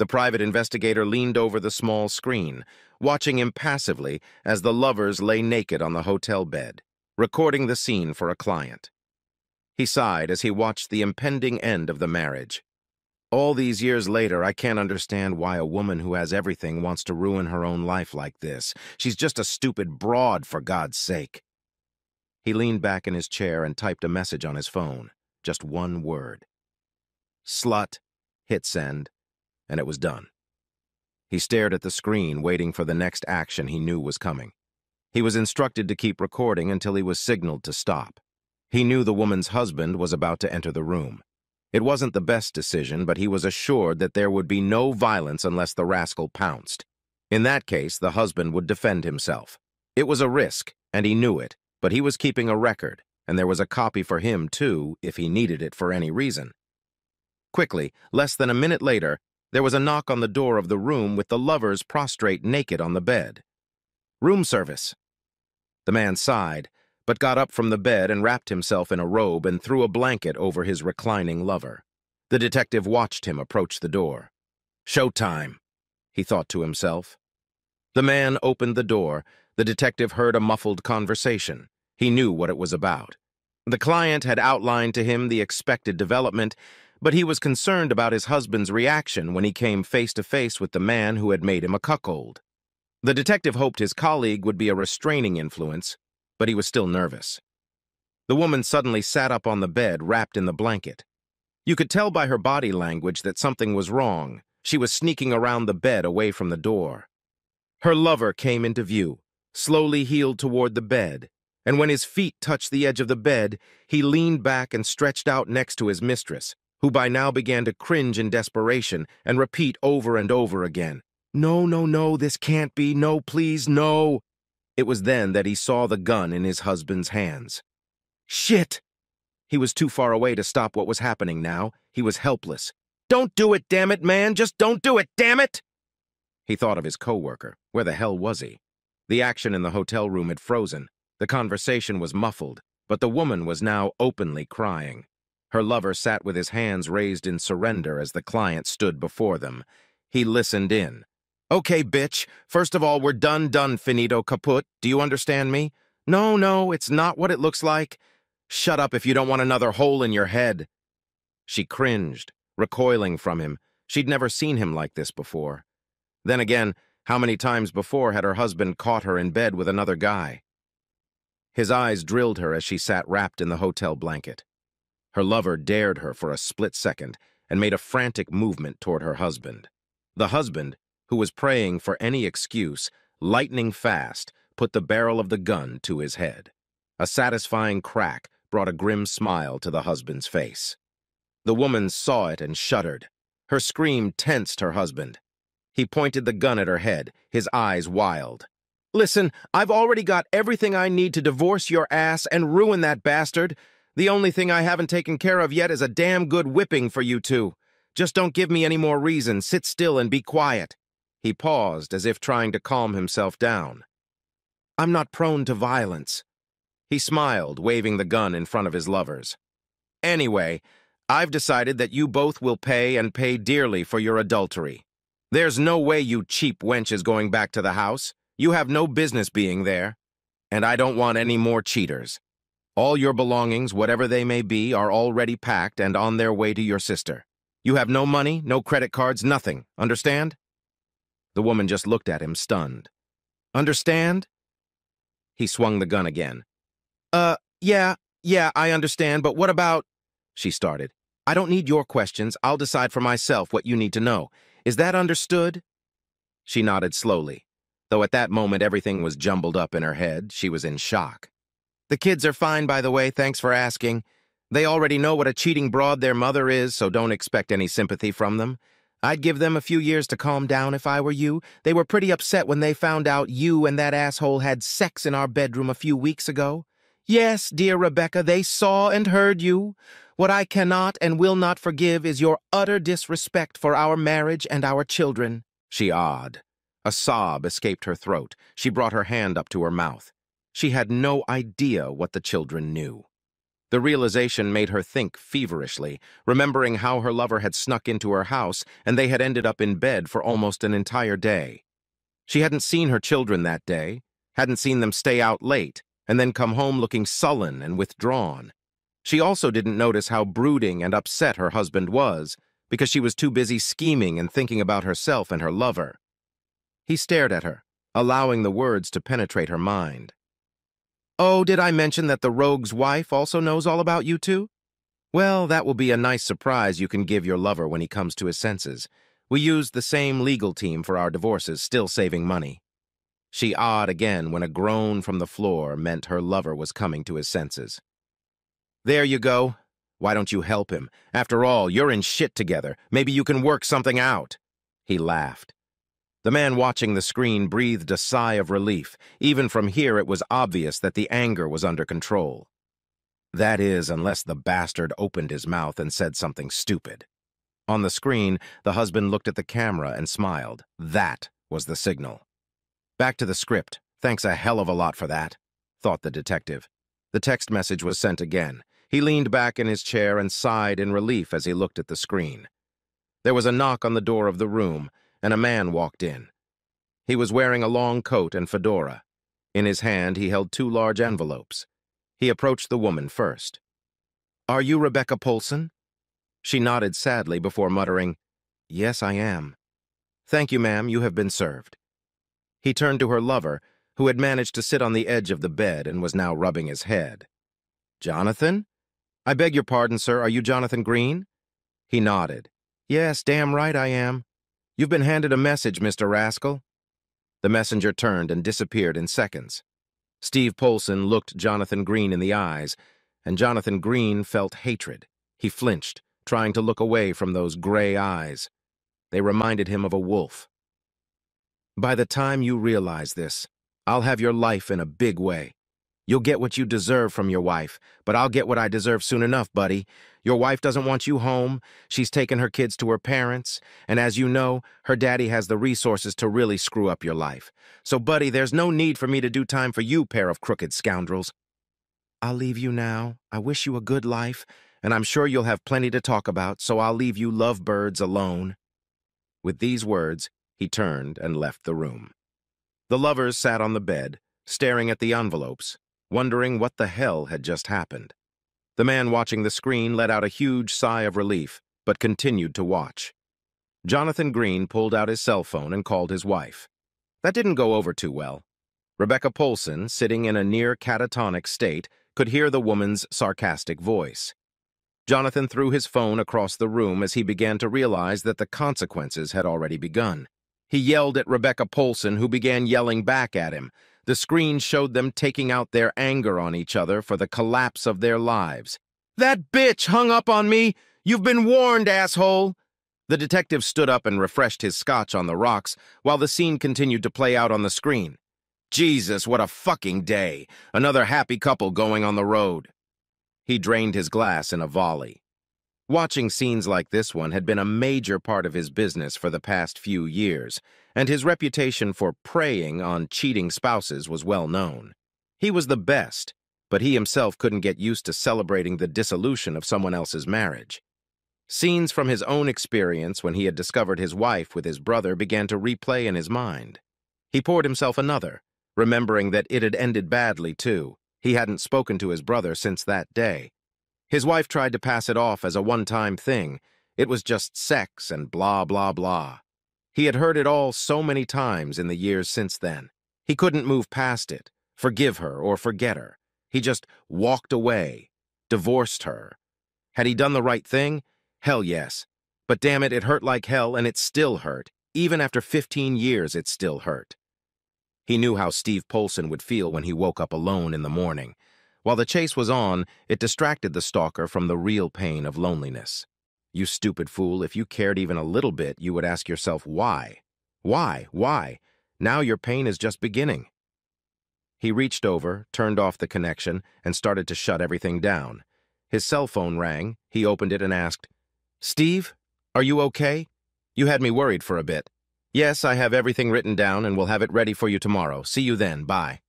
The private investigator leaned over the small screen, watching impassively as the lovers lay naked on the hotel bed, recording the scene for a client. He sighed as he watched the impending end of the marriage. All these years later, I can't understand why a woman who has everything wants to ruin her own life like this. She's just a stupid broad, for God's sake. He leaned back in his chair and typed a message on his phone. Just one word. Slut, hit send, and it was done. He stared at the screen, waiting for the next action he knew was coming. He was instructed to keep recording until he was signaled to stop. He knew the woman's husband was about to enter the room. It wasn't the best decision, but he was assured that there would be no violence unless the rascal pounced. In that case, the husband would defend himself. It was a risk, and he knew it, but he was keeping a record, and there was a copy for him, too, if he needed it for any reason. Quickly, less than a minute later, there was a knock on the door of the room with the lovers prostrate naked on the bed. Room service. The man sighed, but got up from the bed and wrapped himself in a robe and threw a blanket over his reclining lover. The detective watched him approach the door. Showtime, he thought to himself. The man opened the door. The detective heard a muffled conversation. He knew what it was about. The client had outlined to him the expected development, but he was concerned about his husband's reaction when he came face to face with the man who had made him a cuckold. The detective hoped his colleague would be a restraining influence, but he was still nervous. The woman suddenly sat up on the bed, wrapped in the blanket. You could tell by her body language that something was wrong. She was sneaking around the bed away from the door. Her lover came into view, slowly heeled toward the bed, and when his feet touched the edge of the bed, he leaned back and stretched out next to his mistress, who by now began to cringe in desperation and repeat over and over again, "No, no, no, this can't be. No, please, no." It was then that he saw the gun in his husband's hands. Shit! He was too far away to stop what was happening now. He was helpless. Don't do it, damn it, man! Just don't do it, damn it! He thought of his coworker. Where the hell was he? The action in the hotel room had frozen. The conversation was muffled, but the woman was now openly crying. Her lover sat with his hands raised in surrender as the client stood before them. He listened in. Okay, bitch. First of all, we're done, finito, kaput. Do you understand me? No, no, it's not what it looks like. Shut up if you don't want another hole in your head. She cringed, recoiling from him. She'd never seen him like this before. Then again, how many times before had her husband caught her in bed with another guy? His eyes drilled her as she sat wrapped in the hotel blanket. Her lover dared her for a split second and made a frantic movement toward her husband. The husband, who was praying for any excuse, lightning fast, put the barrel of the gun to his head. A satisfying crack brought a grim smile to the husband's face. The woman saw it and shuddered. Her scream tensed her husband. He pointed the gun at her head, his eyes wild. Listen, I've already got everything I need to divorce your ass and ruin that bastard. The only thing I haven't taken care of yet is a damn good whipping for you two. Just don't give me any more reason. Sit still and be quiet. He paused, as if trying to calm himself down. I'm not prone to violence. He smiled, waving the gun in front of his lovers. Anyway, I've decided that you both will pay and pay dearly for your adultery. There's no way you cheap wench is going back to the house. You have no business being there. And I don't want any more cheaters. All your belongings, whatever they may be, are already packed and on their way to your sister. You have no money, no credit cards, nothing. Understand? The woman just looked at him, stunned. Understand? He swung the gun again. Yeah, I understand, but what about... She started. I don't need your questions. I'll decide for myself what you need to know. Is that understood? She nodded slowly. Though at that moment everything was jumbled up in her head, she was in shock. The kids are fine, by the way, thanks for asking. They already know what a cheating broad their mother is, so don't expect any sympathy from them. I'd give them a few years to calm down if I were you. They were pretty upset when they found out you and that asshole had sex in our bedroom a few weeks ago. Yes, dear Rebecca, they saw and heard you. What I cannot and will not forgive is your utter disrespect for our marriage and our children. She awed. A sob escaped her throat. She brought her hand up to her mouth. She had no idea what the children knew. The realization made her think feverishly, remembering how her lover had snuck into her house and they had ended up in bed for almost an entire day. She hadn't seen her children that day, hadn't seen them stay out late, and then come home looking sullen and withdrawn. She also didn't notice how brooding and upset her husband was, because she was too busy scheming and thinking about herself and her lover. He stared at her, allowing the words to penetrate her mind. "Oh, did I mention that the rogue's wife also knows all about you two? Well, that will be a nice surprise you can give your lover when he comes to his senses. We used the same legal team for our divorces, still saving money." She awed again when a groan from the floor meant her lover was coming to his senses. "There you go. Why don't you help him? After all, you're in shit together. Maybe you can work something out." He laughed. The man watching the screen breathed a sigh of relief. Even from here, it was obvious that the anger was under control. That is, unless the bastard opened his mouth and said something stupid. On the screen, the husband looked at the camera and smiled. That was the signal. "Back to the script. Thanks a hell of a lot for that," thought the detective. The text message was sent again. He leaned back in his chair and sighed in relief as he looked at the screen. There was a knock on the door of the room, and a man walked in. He was wearing a long coat and fedora. In his hand, he held 2 large envelopes. He approached the woman first. "Are you Rebecca Polson?" She nodded sadly before muttering, "Yes, I am." "Thank you, ma'am, you have been served." He turned to her lover, who had managed to sit on the edge of the bed and was now rubbing his head. "Jonathan? I beg your pardon, sir, are you Jonathan Green?" He nodded. "Yes, damn right I am. You've been handed a message, Mr. Rascal." The messenger turned and disappeared in seconds. Steve Polson looked Jonathan Green in the eyes, and Jonathan Green felt hatred. He flinched, trying to look away from those gray eyes. They reminded him of a wolf. "By the time you realize this, I'll have your life in a big way. You'll get what you deserve from your wife, but I'll get what I deserve soon enough, buddy. Your wife doesn't want you home. She's taken her kids to her parents, and as you know, her daddy has the resources to really screw up your life. So, buddy, there's no need for me to do time for you, pair of crooked scoundrels. I'll leave you now. I wish you a good life, and I'm sure you'll have plenty to talk about, so I'll leave you lovebirds alone." With these words, he turned and left the room. The lovers sat on the bed, staring at the envelopes, wondering what the hell had just happened. The man watching the screen let out a huge sigh of relief, but continued to watch. Jonathan Green pulled out his cell phone and called his wife. That didn't go over too well. Rebecca Polson, sitting in a near catatonic state, could hear the woman's sarcastic voice. Jonathan threw his phone across the room as he began to realize that the consequences had already begun. He yelled at Rebecca Polson, who began yelling back at him. The screen showed them taking out their anger on each other for the collapse of their lives. "That bitch hung up on me! You've been warned, asshole!" The detective stood up and refreshed his scotch on the rocks while the scene continued to play out on the screen. Jesus, what a fucking day! Another happy couple going on the road. He drained his glass in a volley. Watching scenes like this one had been a major part of his business for the past few years, and his reputation for preying on cheating spouses was well known. He was the best, but he himself couldn't get used to celebrating the dissolution of someone else's marriage. Scenes from his own experience when he had discovered his wife with his brother began to replay in his mind. He poured himself another, remembering that it had ended badly, too. He hadn't spoken to his brother since that day. His wife tried to pass it off as a one-time thing. It was just sex and blah, blah, blah. He had heard it all so many times in the years since then. He couldn't move past it, forgive her or forget her. He just walked away, divorced her. Had he done the right thing? Hell yes. But damn it, it hurt like hell, and it still hurt. Even after 15 years, it still hurt. He knew how Steve Polson would feel when he woke up alone in the morning. While the chase was on, it distracted the stalker from the real pain of loneliness. You stupid fool, if you cared even a little bit, you would ask yourself why. Why? Why? Now your pain is just beginning. He reached over, turned off the connection, and started to shut everything down. His cell phone rang. He opened it and asked, "Steve, are you okay? You had me worried for a bit." "Yes, I have everything written down and will have it ready for you tomorrow. See you then. Bye."